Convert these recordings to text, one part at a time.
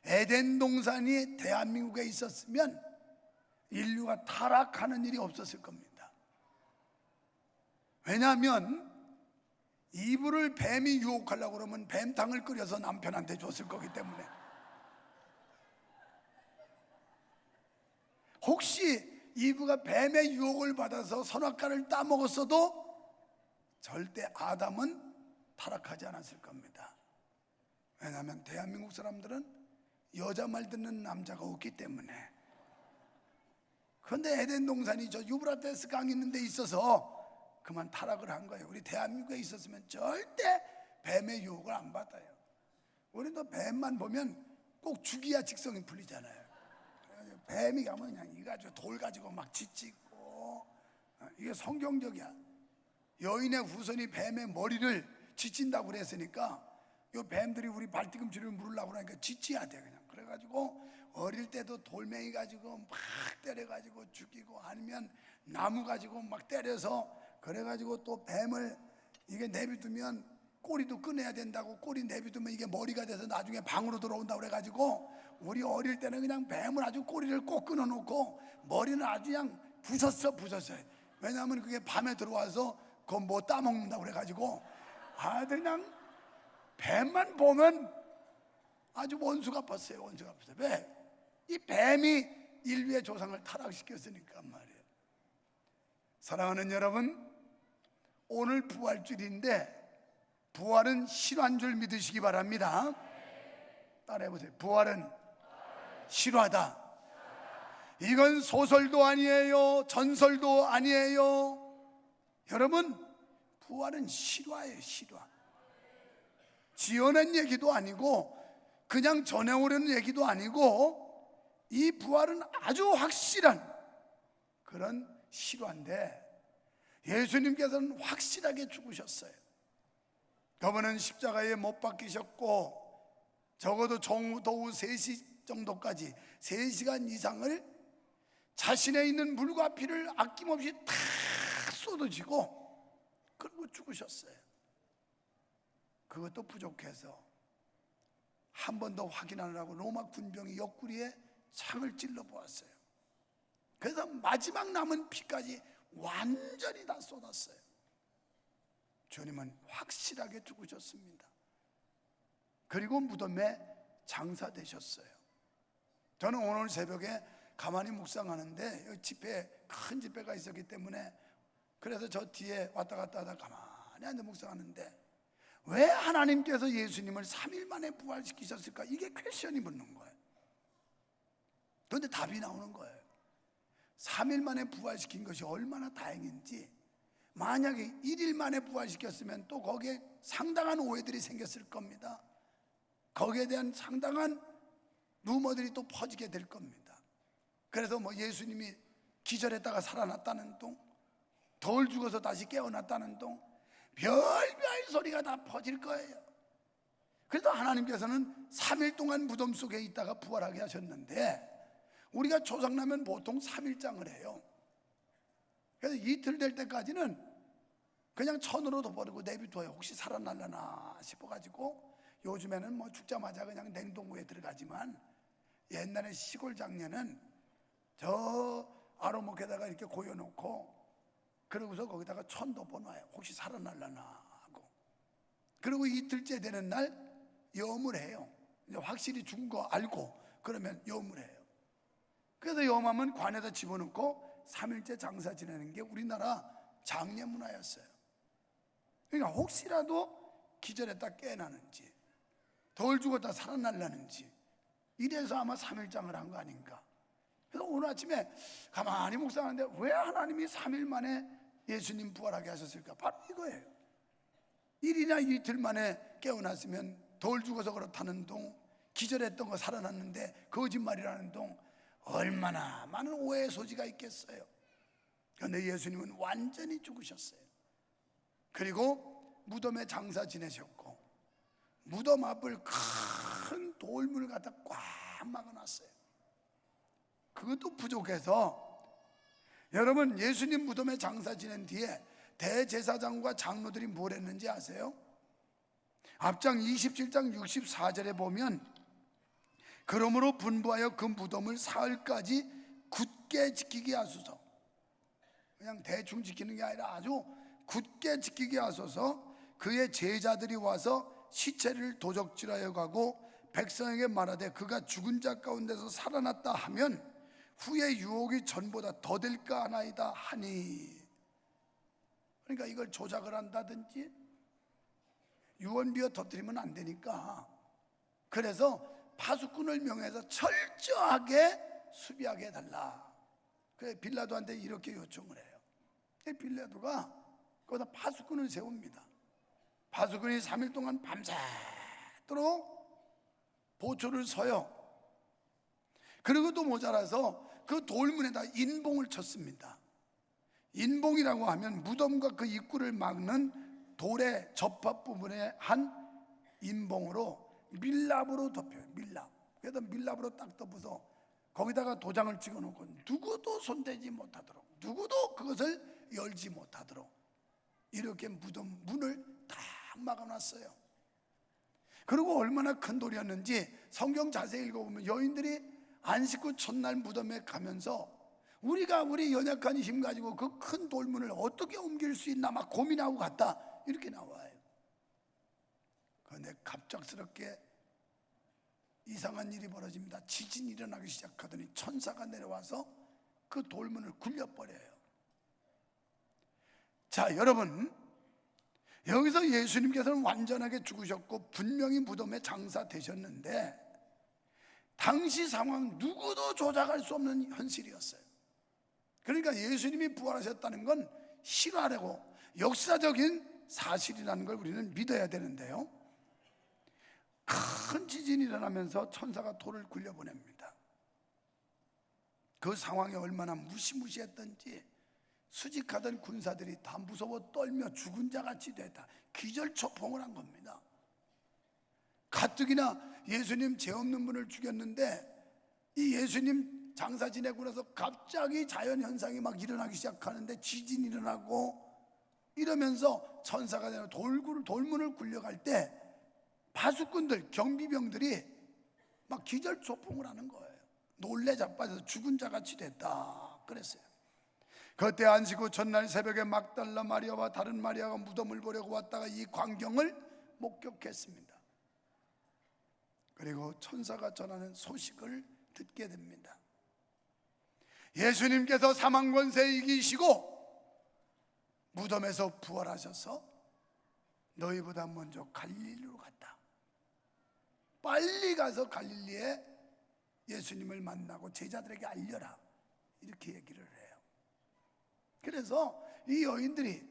에덴 동산이 대한민국에 있었으면 인류가 타락하는 일이 없었을 겁니다. 왜냐하면 이브를 뱀이 유혹하려고 그러면 뱀탕을 끓여서 남편한테 줬을 거기 때문에. 혹시 이브가 뱀의 유혹을 받아서 선악과를 따먹었어도 절대 아담은 타락하지 않았을 겁니다. 왜냐하면 대한민국 사람들은 여자 말 듣는 남자가 없기 때문에. 그런데 에덴 동산이 저 유브라테스 강 있는 데 있어서 그만 타락을 한 거예요. 우리 대한민국에 있었으면 절대 뱀의 유혹을 안 받아요. 우리도 뱀만 보면 꼭 죽이야 직성이 풀리잖아요. 뱀이 가면 그냥 이 가지고 돌 가지고 막 짓짓고, 이게 성경적이야. 여인의 후손이 뱀의 머리를 짓진다고 그랬으니까 요 뱀들이 우리 발뒤꿈치를 물으려고 그러니까 짓지야 돼 그냥. 그래가지고 어릴 때도 돌멩이 가지고 막 때려가지고 죽이고, 아니면 나무 가지고 막 때려서, 그래가지고 또 뱀을 이게 내비두면 꼬리도 꺼내야 된다고, 꼬리 내비두면 이게 머리가 돼서 나중에 방으로 들어온다고 그래가지고 우리 어릴 때는 그냥 뱀을 아주 꼬리를 꼭 끊어놓고 머리는 아주 그냥 부쉈어요. 왜냐하면 그게 밤에 들어와서 그거 뭐 따먹는다고 그래가지고 아주 그냥 뱀만 보면 아주 원수가 뻗어요. 원수가 뻗어요. 왜? 이 뱀이 인류의 조상을 타락시켰으니까 말이에요. 사랑하는 여러분, 오늘 부활주일인데 부활은 실화인 줄 믿으시기 바랍니다. 따라해보세요. 부활은 실화다. 이건 소설도 아니에요, 전설도 아니에요. 여러분, 부활은 실화예요. 실화. 지어낸 얘기도 아니고 그냥 전해오려는 얘기도 아니고, 이 부활은 아주 확실한 그런 실화인데 예수님께서는 확실하게 죽으셨어요. 그분은 십자가에 못 박히셨고 적어도 오후 3시 정도까지 3시간 이상을 자신의 있는 물과 피를 아낌없이 다 쏟으시고 그리고 죽으셨어요. 그것도 부족해서 한 번 더 확인하느라고 로마 군병이 옆구리에 창을 찔러 보았어요. 그래서 마지막 남은 피까지 완전히 다 쏟았어요. 주님은 확실하게 죽으셨습니다. 그리고 무덤에 장사되셨어요. 저는 오늘 새벽에 가만히 묵상하는데 집회, 큰 집회가 있었기 때문에 그래서 저 뒤에 왔다 갔다 하다 가만히 앉아 묵상하는데, 왜 하나님께서 예수님을 3일 만에 부활시키셨을까? 이게 퀘션이 붙는 거예요. 그런데 답이 나오는 거예요. 3일 만에 부활시킨 것이 얼마나 다행인지. 만약에 1일 만에 부활시켰으면 또 거기에 상당한 오해들이 생겼을 겁니다. 거기에 대한 상당한 루머들이 또 퍼지게 될 겁니다. 그래서 뭐 예수님이 기절했다가 살아났다는 둥, 덜 죽어서 다시 깨어났다는 둥, 별별 소리가 다 퍼질 거예요. 그래서 하나님께서는 3일 동안 무덤 속에 있다가 부활하게 하셨는데, 우리가 조상나면 보통 3일장을 해요. 그래서 이틀 될 때까지는 그냥 천으로 덮어두고 내비둬요. 혹시 살아날려나 싶어가지고. 요즘에는 뭐 죽자마자 그냥 냉동고에 들어가지만 옛날에 시골 장녀는 저 아로목에다가 이렇게 고여놓고 그러고서 거기다가 천 덮어놔요. 혹시 살아날려나 하고. 그리고 이틀째 되는 날 염을 해요. 이제 확실히 죽은 거 알고 그러면 염을 해요. 그래서 염하면 관에다 집어넣고 3일째 장사 지내는 게 우리나라 장례 문화였어요. 그러니까 혹시라도 기절했다 깨어나는지, 덜 죽었다 살아날라는지, 이래서 아마 3일장을 한 거 아닌가. 그래서 오늘 아침에 가만히 묵상하는데 왜 하나님이 3일 만에 예수님 부활하게 하셨을까? 바로 이거예요. 1이나 이틀 만에 깨어났으면 덜 죽어서 그렇다는 동, 기절했던 거 살아났는데 거짓말이라는 동, 얼마나 많은 오해의 소지가 있겠어요. 그런데 예수님은 완전히 죽으셨어요. 그리고 무덤에 장사 지내셨고 무덤 앞을 큰 돌문을 갖다 꽉 막아놨어요. 그것도 부족해서 여러분, 예수님 무덤에 장사 지낸 뒤에 대제사장과 장로들이 뭘 했는지 아세요? 앞장 27장 64절에 보면 그러므로 분부하여 그 무덤을 사흘까지 굳게 지키게 하소서. 그냥 대충 지키는 게 아니라 아주 굳게 지키게 하소서. 그의 제자들이 와서 시체를 도적질하여 가고 백성에게 말하되 그가 죽은 자 가운데서 살아났다 하면 후에 유혹이 전보다 더 될까 하나이다 하니. 그러니까 이걸 조작을 한다든지 유언비어 터뜨리면 안 되니까, 그래서 파수꾼을 명해서 철저하게 수비하게 해달라. 그래 빌라도한테 이렇게 요청을 해요. 빌라도가 거기다 파수꾼을 세웁니다. 파수꾼이 3일 동안 밤새도록 보초를 서요. 그리고도 모자라서 그 돌문에다 인봉을 쳤습니다. 인봉이라고 하면 무덤과 그 입구를 막는 돌의 접합 부분에 한 인봉으로 밀랍으로 덮여요. 밀랍. 그래서 밀랍으로 딱 덮어서 거기다가 도장을 찍어놓고 누구도 손대지 못하도록, 누구도 그것을 열지 못하도록 이렇게 무덤 문을 딱 막아놨어요. 그리고 얼마나 큰 돌이었는지 성경 자세히 읽어보면 여인들이 안식 후 첫날 무덤에 가면서 우리 연약한 힘 가지고 그 큰 돌문을 어떻게 옮길 수 있나 막 고민하고 갔다, 이렇게 나와요. 그런데 갑작스럽게 이상한 일이 벌어집니다. 지진이 일어나기 시작하더니 천사가 내려와서 그 돌문을 굴려버려요. 자, 여러분, 여기서 예수님께서는 완전하게 죽으셨고 분명히 무덤에 장사되셨는데 당시 상황 누구도 조작할 수 없는 현실이었어요. 그러니까 예수님이 부활하셨다는 건 실화라고 역사적인 사실이라는 걸 우리는 믿어야 되는데요, 큰 지진이 일어나면서 천사가 돌을 굴려보냅니다. 그 상황이 얼마나 무시무시했던지 수직하던 군사들이 다 무서워 떨며 죽은 자같이 됐다. 기절초풍을 한 겁니다. 가뜩이나 예수님 죄 없는 분을 죽였는데 이 예수님 장사 지내고 나서 갑자기 자연현상이 막 일어나기 시작하는데 지진이 일어나고 이러면서 천사가 되는 돌문을 굴려갈 때 파수꾼들, 경비병들이 막 기절초풍을 하는 거예요. 놀래 자빠져서 죽은 자같이 됐다 그랬어요. 그때 안식 후 첫날 새벽에 막달라 마리아와 다른 마리아가 무덤을 보려고 왔다가 이 광경을 목격했습니다. 그리고 천사가 전하는 소식을 듣게 됩니다. 예수님께서 사망 권세 이기시고 무덤에서 부활하셔서 너희보다 먼저 갈릴리로 갔다. 빨리 가서 갈릴리에 예수님을 만나고 제자들에게 알려라, 이렇게 얘기를 해요. 그래서 이 여인들이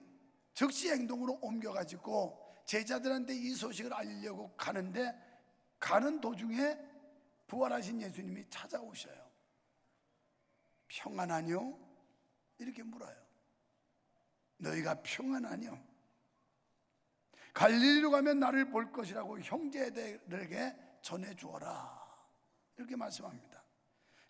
즉시 행동으로 옮겨가지고 제자들한테 이 소식을 알리려고 가는데 가는 도중에 부활하신 예수님이 찾아오셔요. 평안하뇨? 이렇게 물어요. 너희가 평안하뇨? 갈릴리로 가면 나를 볼 것이라고 형제들에게 전해주어라, 이렇게 말씀합니다.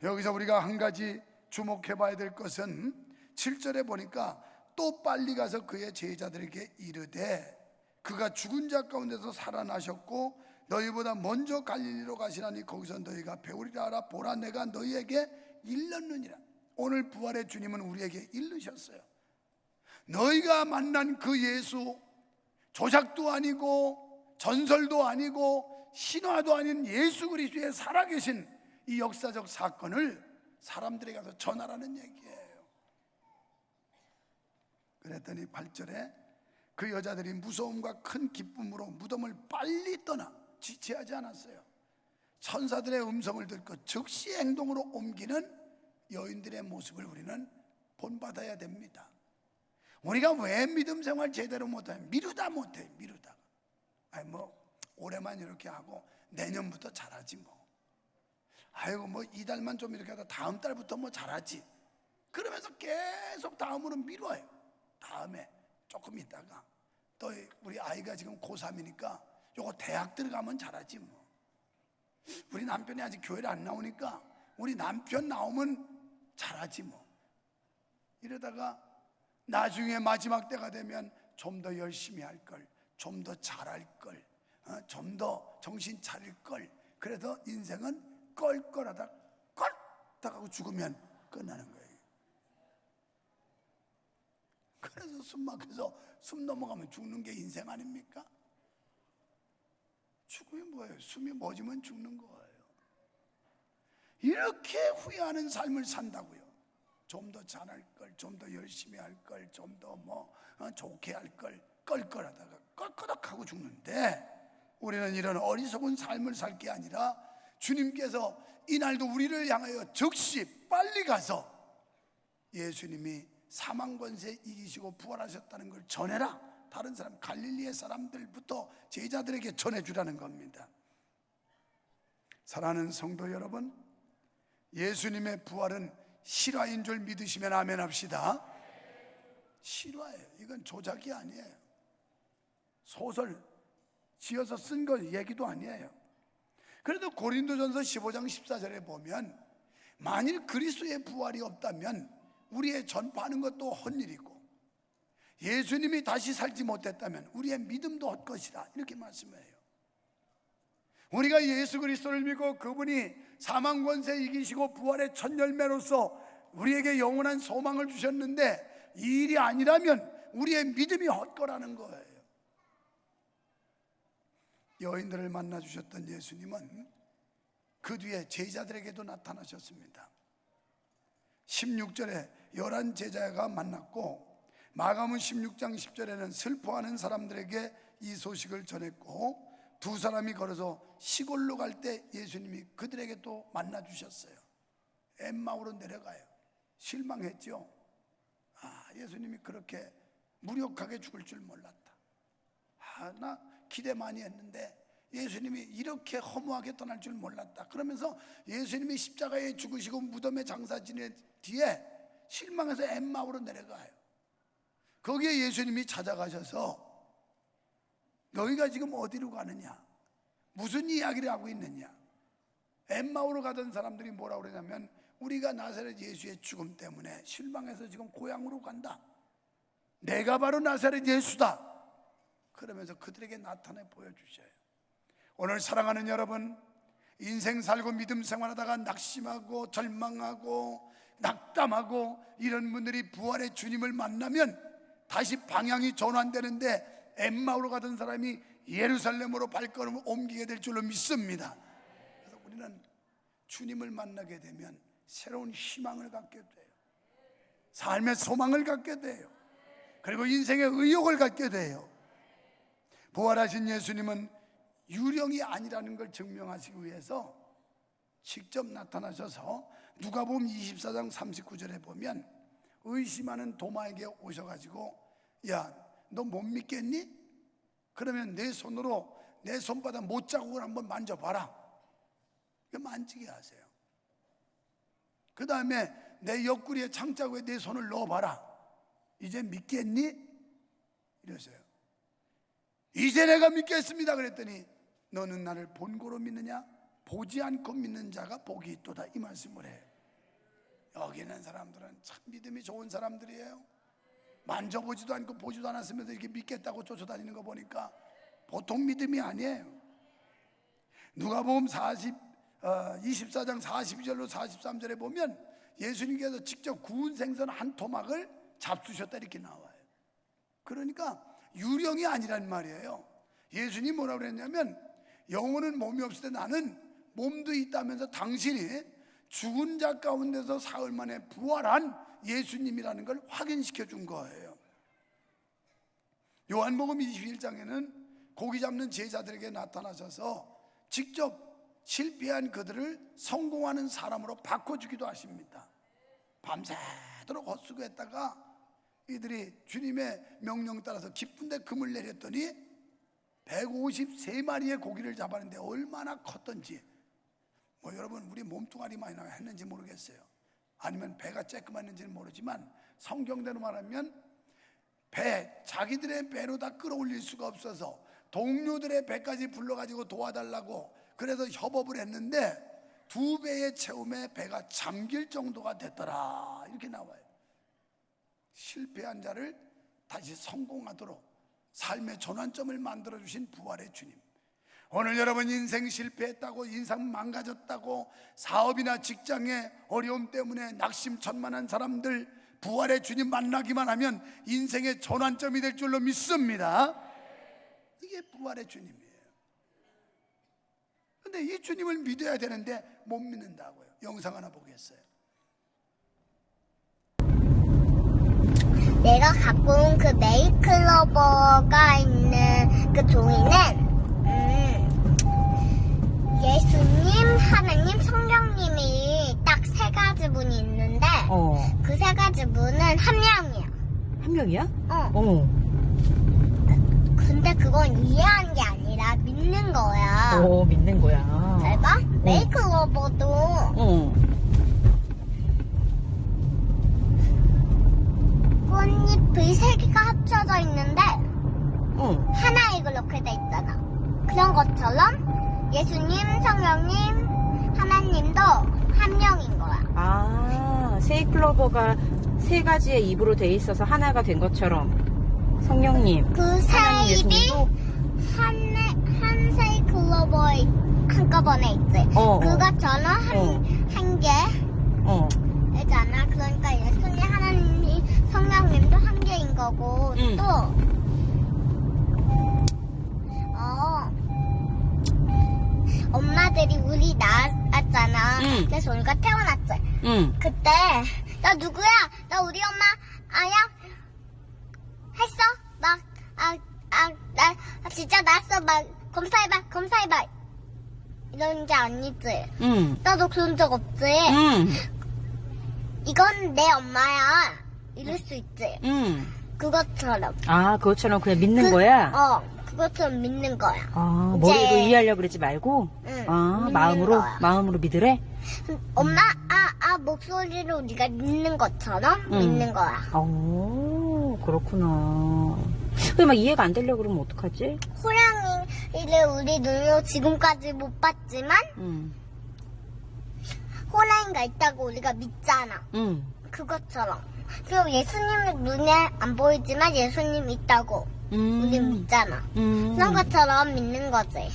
여기서 우리가 한 가지 주목해 봐야 될 것은 7절에 보니까 또 빨리 가서 그의 제자들에게 이르되 그가 죽은 자 가운데서 살아나셨고 너희보다 먼저 갈릴리로 가시라니 거기서 너희가 배우리라 하라. 보라, 내가 너희에게 일렀느니라. 오늘 부활의 주님은 우리에게 일르셨어요. 너희가 만난 그 예수, 조작도 아니고 전설도 아니고 신화도 아닌 예수 그리스도의 살아계신 이 역사적 사건을 사람들에게 가서 전하라는 얘기예요. 그랬더니 8절에 그 여자들이 무서움과 큰 기쁨으로 무덤을 빨리 떠나 지체하지 않았어요. 천사들의 음성을 듣고 즉시 행동으로 옮기는 여인들의 모습을 우리는 본받아야 됩니다. 우리가 왜 믿음 생활 제대로 못해? 미루다 못해. 미루다가 아니 뭐 올해만 이렇게 하고 내년부터 잘하지 뭐. 아이고 뭐 이달만 좀 이렇게 하다 다음 달부터 뭐 잘하지. 그러면서 계속 다음으로 미뤄요. 다음에 조금 있다가 또 우리 아이가 지금 고3이니까 요거 대학 들어가면 잘하지 뭐. 우리 남편이 아직 교회를 안 나오니까 우리 남편 나오면 잘하지 뭐. 이러다가 나중에 마지막 때가 되면 좀 더 열심히 할 걸, 좀 더 잘할 걸, 좀 더 정신 차릴 걸. 그래서 인생은 껄껄하다 껄딱 하고 죽으면 끝나는 거예요. 그래서 숨막혀서 숨 넘어가면 죽는 게 인생 아닙니까? 죽음이 뭐예요? 숨이 멎으면 죽는 거예요. 이렇게 후회하는 삶을 산다고요. 좀 더 잘할 걸, 좀 더 열심히 할 걸, 좀 더 좋게 할 걸 껄껄하다가 껄끄덕하고 죽는데, 우리는 이런 어리석은 삶을 살 게 아니라 주님께서 이날도 우리를 향하여 즉시 빨리 가서 예수님이 사망 권세 이기시고 부활하셨다는 걸 전해라. 다른 사람, 갈릴리의 사람들부터 제자들에게 전해주라는 겁니다. 사랑하는 성도 여러분, 예수님의 부활은 실화인 줄 믿으시면 아멘 합시다. 실화예요. 이건 조작이 아니에요. 소설 지어서 쓴 거 얘기도 아니에요. 그래도 고린도전서 15장 14절에 보면 만일 그리스도의 부활이 없다면 우리의 전파하는 것도 헛일이고 예수님이 다시 살지 못했다면 우리의 믿음도 헛것이다, 이렇게 말씀해요. 우리가 예수 그리스도를 믿고 그분이 사망 권세 이기시고 부활의 첫 열매로서 우리에게 영원한 소망을 주셨는데 이 일이 아니라면 우리의 믿음이 헛거라는 거예요. 여인들을 만나 주셨던 예수님은 그 뒤에 제자들에게도 나타나셨습니다. 16절에 11 제자가 만났고, 마가복음 16장 10절에는 슬퍼하는 사람들에게 이 소식을 전했고, 두 사람이 걸어서 시골로 갈 때 예수님이 그들에게 또 만나 주셨어요. 엠마오로 내려가요. 실망했죠. 예수님이 그렇게 무력하게 죽을 줄 몰랐다. 나 기대 많이 했는데 예수님이 이렇게 허무하게 떠날 줄 몰랐다. 그러면서 예수님이 십자가에 죽으시고 무덤에 장사 지낸 뒤에 실망해서 엠마오로 내려가요. 거기에 예수님이 찾아가셔서 너희가 지금 어디로 가느냐? 무슨 이야기를 하고 있느냐? 엠마오로 가던 사람들이 뭐라고 그러냐면 우리가 나사렛 예수의 죽음 때문에 실망해서 지금 고향으로 간다. 내가 바로 나사렛 예수다. 그러면서 그들에게 나타내 보여주셔요. 오늘 사랑하는 여러분, 인생 살고 믿음 생활하다가 낙심하고 절망하고 낙담하고 이런 분들이 부활의 주님을 만나면 다시 방향이 전환되는데 엠마오로 가던 사람이 예루살렘으로 발걸음을 옮기게 될 줄로 믿습니다. 그래서 우리는 주님을 만나게 되면 새로운 희망을 갖게 돼요. 삶의 소망을 갖게 돼요. 그리고 인생의 의욕을 갖게 돼요. 부활하신 예수님은 유령이 아니라는 걸 증명하시기 위해서 직접 나타나셔서 누가복음 24장 39절에 보면 의심하는 도마에게 오셔가지고 야, 너 못 믿겠니? 그러면 내 손으로 내 손바닥 못자국을 한번 만져봐라. 만지게 하세요. 그 다음에 내 옆구리에 창자국에 내 손을 넣어봐라. 이제 믿겠니? 이러세요. 이제 내가 믿겠습니다. 그랬더니 너는 나를 본고로 믿느냐? 보지 않고 믿는 자가 복이 있도다, 이 말씀을 해요. 여기 있는 사람들은 참 믿음이 좋은 사람들이에요. 만져보지도 않고 보지도 않았으면서 이렇게 믿겠다고 쫓아다니는 거 보니까 보통 믿음이 아니에요. 누가복음 24장 42절로 43절에 보면 예수님께서 직접 구운 생선 한 토막을 잡수셨다, 이렇게 나와요. 그러니까 유령이 아니란 말이에요. 예수님이 뭐라고 그랬냐면 영혼은 몸이 없을 때 나는 몸도 있다면서 당신이 죽은 자 가운데서 사흘 만에 부활한 예수님이라는 걸 확인시켜 준 거예요. 요한복음 21장에는 고기 잡는 제자들에게 나타나셔서 직접 실패한 그들을 성공하는 사람으로 바꿔주기도 하십니다. 밤새도록 헛수고했다가 이들이 주님의 명령 따라서 기쁜데 금을 내렸더니 153마리의 고기를 잡았는데 얼마나 컸던지, 여러분 우리 몸뚱아리만 했는지 모르겠어요. 아니면 배가 쬐끄만했는지는 모르지만 성경대로 말하면 자기들의 배로 다 끌어올릴 수가 없어서 동료들의 배까지 불러가지고 도와달라고 그래서 협업을 했는데 2배의 채움에 배가 잠길 정도가 됐더라, 이렇게 나와요. 실패한 자를 다시 성공하도록 삶의 전환점을 만들어주신 부활의 주님. 오늘 여러분 인생 실패했다고, 인생 망가졌다고, 사업이나 직장의 어려움 때문에 낙심천만한 사람들, 부활의 주님 만나기만 하면 인생의 전환점이 될 줄로 믿습니다. 이게 부활의 주님이에요. 근데 이 주님을 믿어야 되는데 못 믿는다고요. 영상 하나 보겠어요. 내가 갖고 온 그 네일클로버가 있는 그 종이는 예수님, 하나님, 성령님이 딱 세 가지 분이 있는데 그 세 가지 분은 한 명이야. 한 명이야? 근데 그건 이해한 게 아니라 믿는 거야. 믿는 거야. 잘 봐. 네일클로버도 꽃잎의 세 개가 합쳐져 있는데 하나에 그렇게 돼 있잖아. 그런 것처럼 예수님, 성령님, 하나님도 한 명인 거야. 세이클로버가 세 가지의 입으로 돼 있어서 하나가 된 것처럼 성령님, 그 세 하나님, 입이 예수님도 한 세이클로버에 한꺼번에 있지. 그것처럼 한 개잖아. 그러니까 예수님, 하나님, 성령님도 한 개인 거고 또 엄마들이 우리 낳았잖아. 그래서 우리가 태어났지. 그때 나 누구야? 나 우리 엄마 아야? 했어? 나 진짜 낳았어. 막 검사해봐. 이런 게 아니지. 나도 그런 적 없지. 이건 내 엄마야. 이럴 수 있지. 그것처럼. 그것처럼 그냥 믿는 거야? 그것처럼 믿는 거야. 머리로 이해하려고 그러지 말고? 마음으로 믿으래? 엄마, 목소리로 네가 믿는 것처럼 믿는 거야. 그렇구나. 근데 막 이해가 안 되려고 그러면 어떡하지? 호랑이를 우리 눈으로 지금까지 못 봤지만, 호랑이가 있다고 우리가 믿잖아. 그것처럼. 그리고 예수님은 눈에 안 보이지만 예수님 있다고 우리 믿잖아. 그런 것처럼 믿는 거지.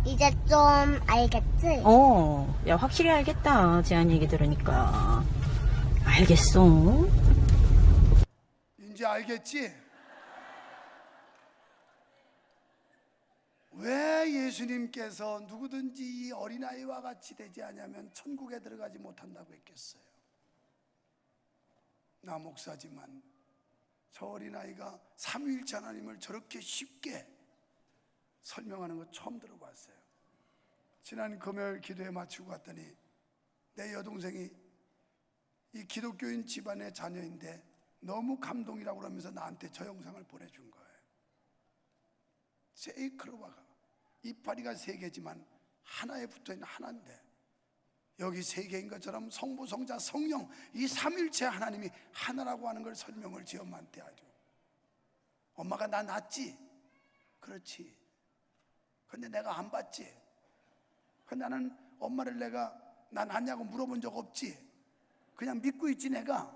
이제 좀 알겠지? 야, 확실히 알겠다. 제한 얘기 들으니까. 알겠어. 이제 알겠지? 왜 예수님께서 누구든지 이 어린아이와 같이 되지 않으면 천국에 들어가지 못한다고 했겠어요? 나 목사지만 저 어린아이가 삼위일체 하나님을 저렇게 쉽게 설명하는 거 처음 들어봤어요. 지난 금요일 기도에 마치고 갔더니 내 여동생이 이 기독교인 집안의 자녀인데 너무 감동이라고 그러면서 나한테 저 영상을 보내준 거예요. 세이클로바가 이파리가 세 개지만 하나에 붙어있는 하나인데 여기 세 개인 것처럼 성부, 성자, 성령 이 삼일체 하나님이 하나라고 하는 걸 설명을 지 엄마한테 하죠. 엄마가 나 낳았지? 그렇지. 근데 내가 안 봤지? 근데 나는 엄마를 나 낳냐고 물어본 적 없지? 그냥 믿고 있지 내가?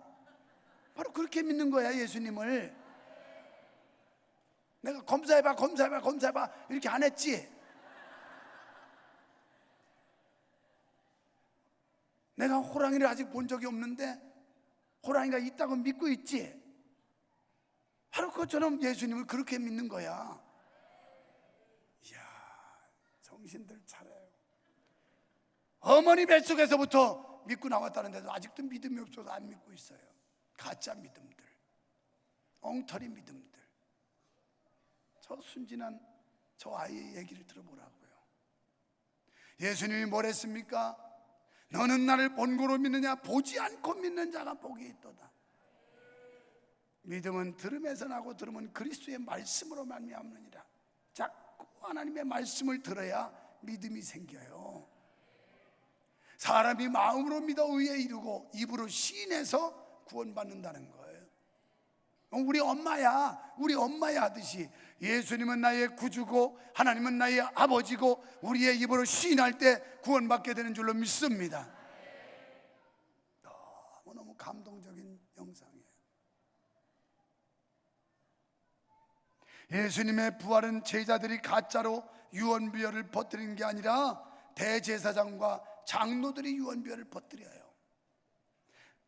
바로 그렇게 믿는 거야 예수님을. 내가 검사해봐 이렇게 안 했지? 내가 호랑이를 아직 본 적이 없는데 호랑이가 있다고 믿고 있지? 바로 그것처럼 예수님을 그렇게 믿는 거야. 이야, 정신들 차려요. 어머니 뱃속에서부터 믿고 나왔다는데도 아직도 믿음이 없어서 안 믿고 있어요. 가짜 믿음들, 엉터리 믿음들. 저 순진한 저 아이의 얘기를 들어보라고요. 예수님이 뭘 했습니까? 너는 나를 본고로 믿느냐? 보지 않고 믿는 자가 복이 있도다. 믿음은 들음에서 나고 들음은 그리스도의 말씀으로 말미암느니라. 자꾸 하나님의 말씀을 들어야 믿음이 생겨요. 사람이 마음으로 믿어 의에 이르고 입으로 시인해서 구원받는다는 거예요. 우리 엄마야 하듯이 예수님은 나의 구주고 하나님은 나의 아버지고 우리의 입으로 시인할 때 구원받게 되는 줄로 믿습니다. 너무너무 감동적인 영상이에요. 예수님의 부활은 제자들이 가짜로 유언비어를 퍼뜨리는 게 아니라 대제사장과 장로들이 유언비어를 퍼뜨려요.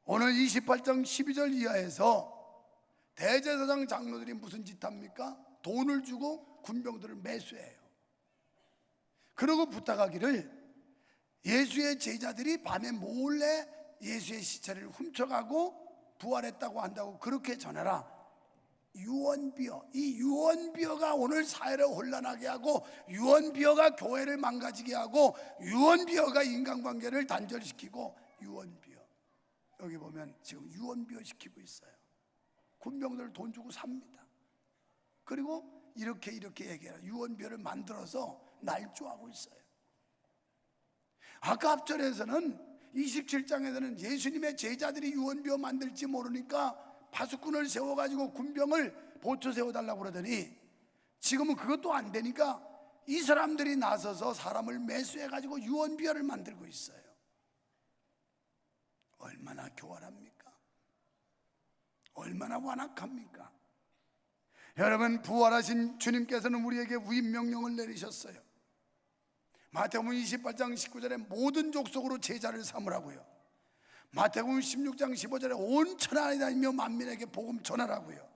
오늘 28장 12절 이하에서 대제사장 장로들이 무슨 짓 합니까? 돈을 주고 군병들을 매수해요. 그러고 부탁하기를 예수의 제자들이 밤에 몰래 예수의 시체를 훔쳐가고 부활했다고 한다고 그렇게 전해라. 유언비어, 이 유언비어가 오늘 사회를 혼란하게 하고, 유언비어가 교회를 망가지게 하고, 유언비어가 인간관계를 단절시키고, 유언비어, 여기 보면 지금 유언비어 시키고 있어요. 군병들 돈 주고 삽니다. 그리고 이렇게 얘기해요. 유언비어를 만들어서 날조하고 있어요. 아까 앞절에서는 27장에서는 예수님의 제자들이 유언비어 만들지 모르니까 파수꾼을 세워가지고 군병을 보초 세워달라고 그러더니, 지금은 그것도 안 되니까 이 사람들이 나서서 사람을 매수해가지고 유언비어를 만들고 있어요. 얼마나 교활합니까? 얼마나 완악합니까? 여러분, 부활하신 주님께서는 우리에게 위임명령을 내리셨어요. 마태복음 28장 19절에 모든 족속으로 제자를 삼으라고요. 마태복음 16장 15절에 온 천하에 다니며 만민에게 복음 전하라고요.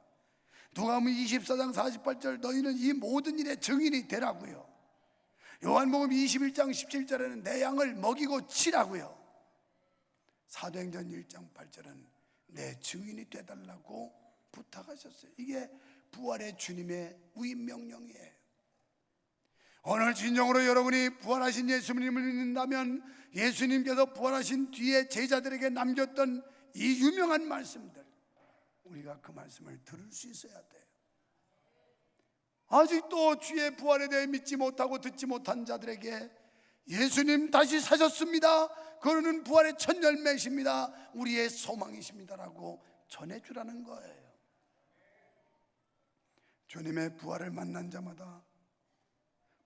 누가복음 24장 48절 너희는 이 모든 일의 증인이 되라고요. 요한복음 21장 17절에는 내 양을 먹이고 치라고요. 사도행전 1장 8절은 내 증인이 되달라고 부탁하셨어요. 이게 부활의 주님의 위임명령이에요. 오늘 진정으로 여러분이 부활하신 예수님을 믿는다면 예수님께서 부활하신 뒤에 제자들에게 남겼던 이 유명한 말씀들, 우리가 그 말씀을 들을 수 있어야 돼요. 아직도 주의 부활에 대해 믿지 못하고 듣지 못한 자들에게 예수님 다시 사셨습니다, 그러는 부활의 첫 열매이십니다, 우리의 소망이십니다라고 전해주라는 거예요. 주님의 부활을 만난 자마다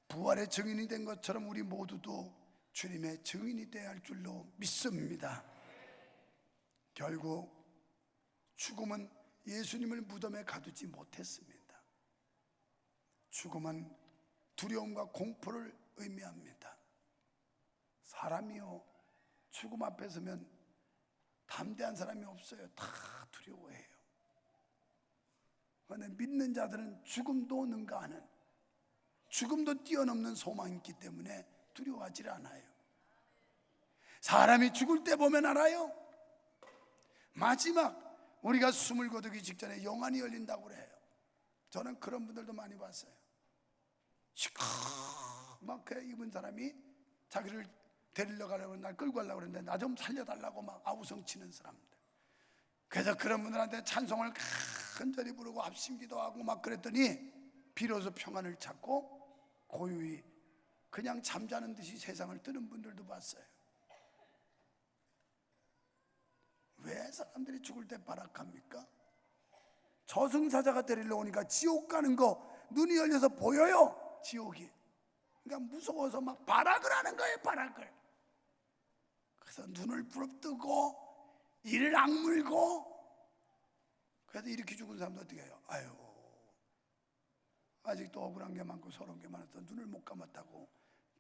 부활의 증인이 된 것처럼 우리 모두도 주님의 증인이 되어야 할 줄로 믿습니다. 결국 죽음은 예수님을 무덤에 가두지 못했습니다. 죽음은 두려움과 공포를 의미합니다. 사람이요, 죽음 앞에 서면 담대한 사람이 없어요. 다 두려워해요. 그런데 믿는 자들은 죽음도 능가하는, 죽음도 뛰어넘는 소망이 있기 때문에 두려워하지 않아요. 사람이 죽을 때 보면 알아요. 마지막 우리가 숨을 거두기 직전에 영안이 열린다고 그래요. 저는 그런 분들도 많이 봤어요. 시커멓게 입은 사람이 자기를 데리러 가려고 날 끌고 가려고 그러는데 나 좀 살려달라고 막 아우성치는 사람들. 그래서 그런 분들한테 찬송을 간절히 부르고 합심기도 하고 막 그랬더니 비로소 평안을 찾고 고요히 그냥 잠자는 듯이 세상을 뜨는 분들도 봤어요. 왜 사람들이 죽을 때 발악합니까? 저승사자가 데리러 오니까 지옥 가는 거 눈이 열려서 보여요, 지옥이. 그러니까 무서워서 막 발악을 하는 거예요, 발악을. 그래서 눈을 부릅뜨고 이를 악물고. 그래서 이렇게 죽은 사람도 어떻게 해요? 아유, 아직도 억울한 게 많고 서러운 게 많아서 눈을 못 감았다고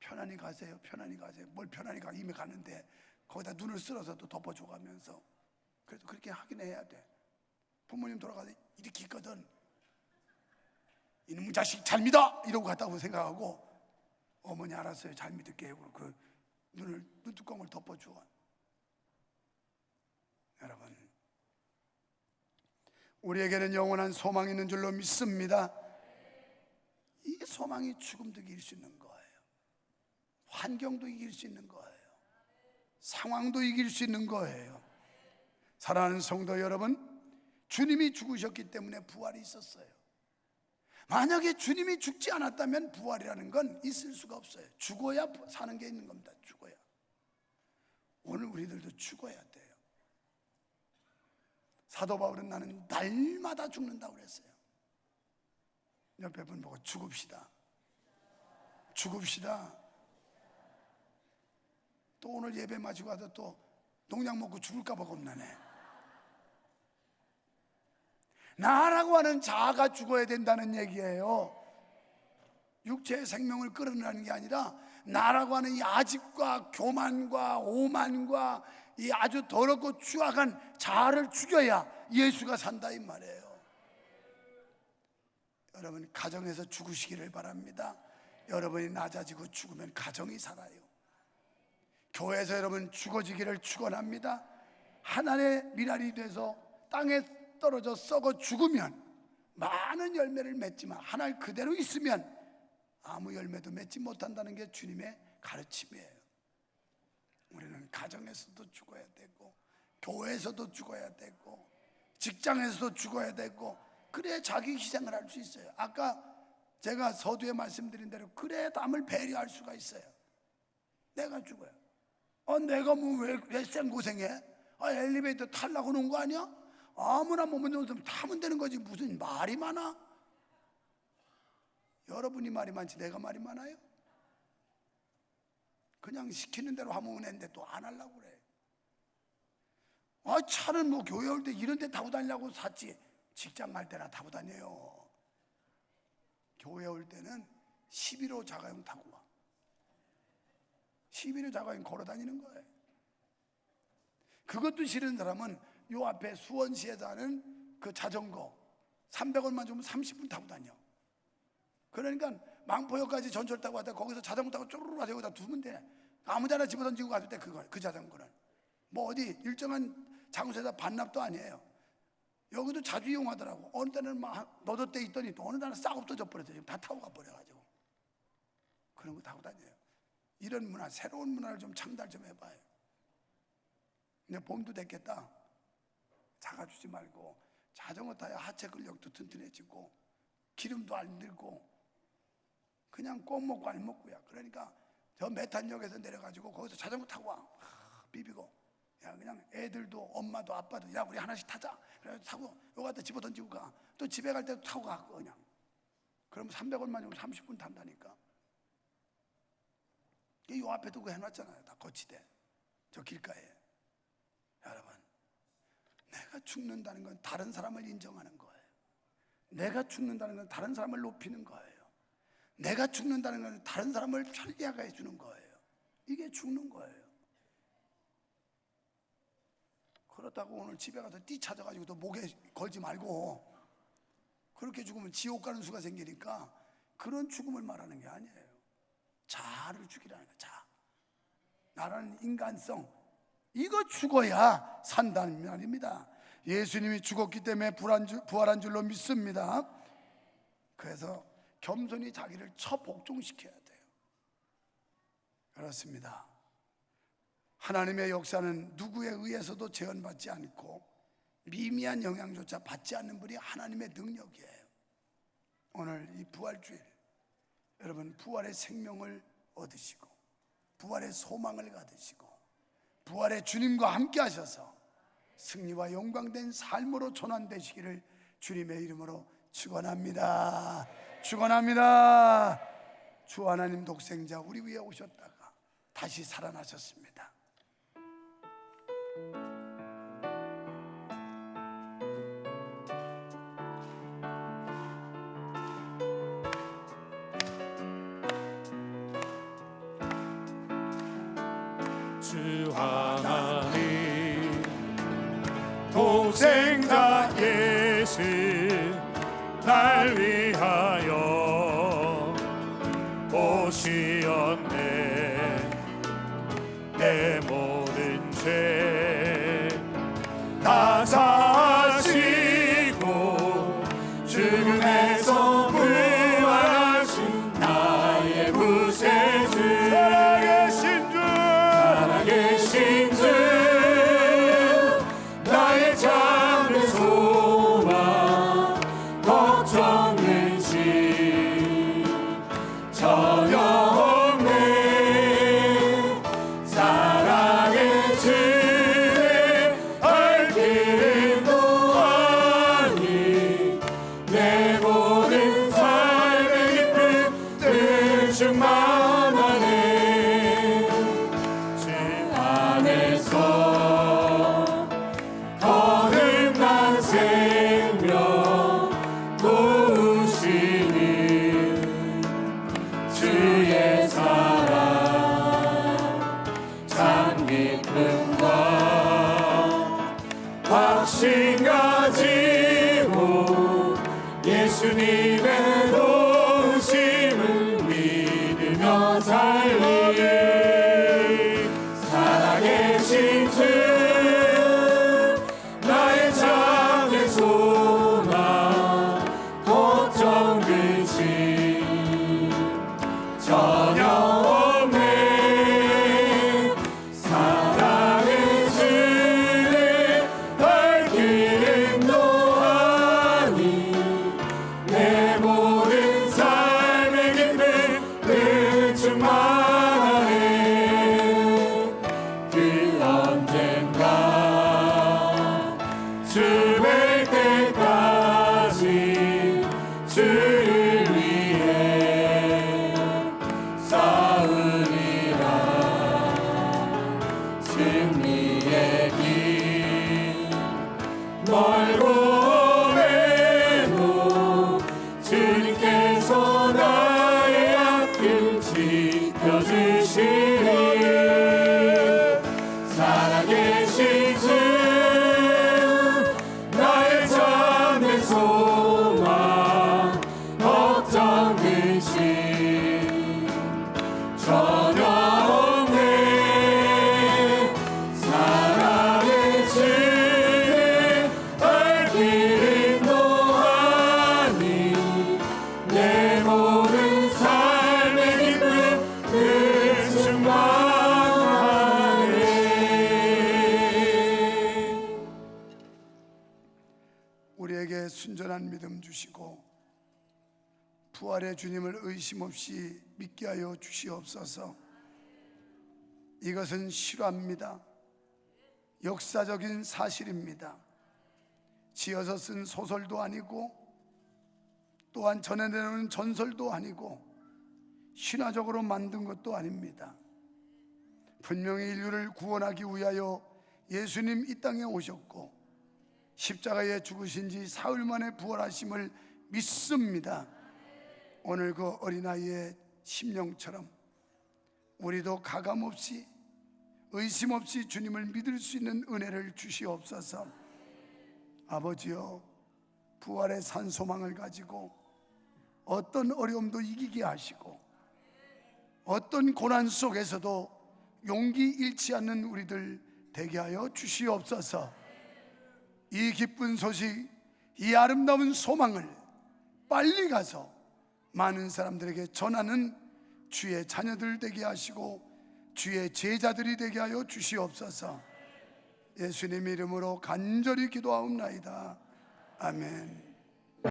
편안히 가세요, 편안히 가세요. 뭘 편안히 가, 이미 갔는데 거기다 눈을 쓸어서 또 덮어줘가면서. 그래도 그렇게 하긴 해야 돼. 부모님 돌아가서 이렇게 있거든, 이놈의 자식 잘 믿어! 이러고 갔다고 생각하고 어머니 알았어요, 잘 믿을게요. 그 눈뚜껑을 덮어줘. 여러분, 우리에게는 영원한 소망이 있는 줄로 믿습니다. 이 소망이 죽음도 이길 수 있는 거예요. 환경도 이길 수 있는 거예요. 상황도 이길 수 있는 거예요. 사랑하는 성도 여러분, 주님이 죽으셨기 때문에 부활이 있었어요. 만약에 주님이 죽지 않았다면 부활이라는 건 있을 수가 없어요. 죽어야 사는 게 있는 겁니다. 죽어야. 오늘 우리들도 죽어야 돼요. 사도 바울은 나는 날마다 죽는다고 그랬어요. 옆에 분 보고 죽읍시다, 죽읍시다. 또 오늘 예배 마치고 와서 또 농약 먹고 죽을까 봐 겁나네. 나라고 하는 자아가 죽어야 된다는 얘기예요. 육체의 생명을 끌어내는 게 아니라 나라고 하는 이 아집과 교만과 오만과 이 아주 더럽고 추악한 자아를 죽여야 예수가 산다 이 말이에요. 여러분, 가정에서 죽으시기를 바랍니다. 여러분이 낮아지고 죽으면 가정이 살아요. 교회에서 여러분 죽어지기를 축원합니다. 하나의 미랄이 돼서 땅에 떨어져 썩어 죽으면 많은 열매를 맺지만 하나 그대로 있으면 아무 열매도 맺지 못한다는 게 주님의 가르침이에요. 우리는 가정에서도 죽어야 되고, 교회에서도 죽어야 되고, 직장에서도 죽어야 되고, 그래야 자기 희생을 할 수 있어요. 아까 제가 서두에 말씀드린 대로 그래야 남을 배려할 수가 있어요. 내가 죽어요. 내가 뭐 왜 생고생해? 엘리베이터 타려고 놓은 거 아니야? 아무나 몸은 좀 타면 되는 거지 무슨 말이 많아? 여러분이 말이 많지 내가 말이 많아요? 그냥 시키는 대로 하면 은혜인데 또 안 하려고 그래. 차는 뭐 교회 올 때 이런 데 타고 다니려고 샀지 직장 갈 때나 타고 다녀요. 교회 올 때는 11호 자가용 타고 와. 11호 자가용 걸어 다니는 거예요. 그것도 싫은 사람은 요 앞에 수원시에서 하는 그 자전거 300원만 주면 30분 타고 다녀. 그러니까 망포역까지 전철 타고 왔다 거기서 자전거 타고 쪼르르 가서 여기다 두면 돼. 아무데나 집어던지고 가도 돼. 그 자전거는 뭐 어디 일정한 장소에다 반납도 아니에요. 여기도 자주 이용하더라고. 어느 때는 막 너도 때 있더니 또 어느 날은 싹 없어져 버렸어요. 다 타고 가버려가지고. 그런 거 타고 다녀요. 이런 문화, 새로운 문화를 좀 창달 좀 해봐요. 근데 봄도 됐겠다. 작아주지 말고 자전거 타야 하체 근력도 튼튼해지고 기름도 안 들고 그냥 꼭 먹고 안 먹고야. 그러니까 저 메탄역에서 내려가지고 거기서 자전거 타고 와. 비비고 야 그냥 애들도 엄마도 아빠도 야 우리 하나씩 타자. 그래서 타고 요 갖다 집어 던지고 가. 또 집에 갈 때도 타고 가 그냥. 그러면 300원만 주면 30분 탄다니까. 요 앞에 두고 해놨잖아요. 다 거치대 저 길가에. 여러분, 내가 죽는다는 건 다른 사람을 인정하는 거예요. 내가 죽는다는 건 다른 사람을 높이는 거예요. 내가 죽는다는 건 다른 사람을 편리하게 해주는 거예요. 이게 죽는 거예요. 그렇다고 오늘 집에 가서 띠 찾아가지고 또 목에 걸지 말고 그렇게 죽으면 지옥 가는 수가 생기니까 그런 죽음을 말하는 게 아니에요. 자아를 죽이라는 거야. 자아. 나라는 인간성, 이거 죽어야 산다는 말입니다. 예수님이 죽었기 때문에 부활한 줄로 믿습니다. 그래서 겸손히 자기를 처복종시켜야 돼요. 그렇습니다. 하나님의 역사는 누구에 의해서도 제한받지 않고 미미한 영향조차 받지 않는 분이 하나님의 능력이에요. 오늘 이 부활주일 여러분 부활의 생명을 얻으시고 부활의 소망을 가지시고 부활의 주님과 함께 하셔서 승리와 영광된 삶으로 전환되시기를 주님의 이름으로 축원합니다. 축원합니다. 주 하나님 독생자 우리 위에 오셨다가 다시 살아나셨습니다. 주 하나님 독생자 예수 날 위하여 오시었네. 내 모든 죄 다 사시고 죽음에서 부활하신 나의 구세주 살아계신 주 나의 참 기쁨과 확신 가지고 예수님의 도우심을 믿으며 살리 살아계신 주 나의 참된 소망 걱정 근심 전혀 없네 사랑의 주의 발길 인도하니 내 모든 삶의 기쁨 늘 충만하네 그 언젠가 주 뵐 때까지 주를 위해 싸우리라 승리의 길 멀고 오매도 주님께서 나의 앞길 지켜주시리 살아계신 주 나의 참된 소망 걱정 근심 전혀 없네 사랑의 주의 발길 인도하니 내 모든 삶의 기쁨 늘 충만하네. 우리에게 순전한 믿음 주시고 부활의 주님을 의심 없이 믿게 하여 주시옵소서. 이것은 실화입니다. 역사적인 사실입니다. 지어서 쓴 소설도 아니고 또한 전해내는 전설도 아니고 신화적으로 만든 것도 아닙니다. 분명히 인류를 구원하기 위하여 예수님 이 땅에 오셨고 십자가에 죽으신 지 사흘 만에 부활하심을 믿습니다. 오늘 그 어린아이의 심령처럼 우리도 가감없이 의심 없이 주님을 믿을 수 있는 은혜를 주시옵소서. 아버지여, 부활의 산 소망을 가지고 어떤 어려움도 이기게 하시고 어떤 고난 속에서도 용기 잃지 않는 우리들 되게 하여 주시옵소서. 이 기쁜 소식, 이 아름다운 소망을 빨리 가서 많은 사람들에게 전하는 주의 자녀들 되게 하시고 주의 제자들이 되게 하여 주시옵소서. 예수님 이름으로 간절히 기도하옵나이다. 아멘.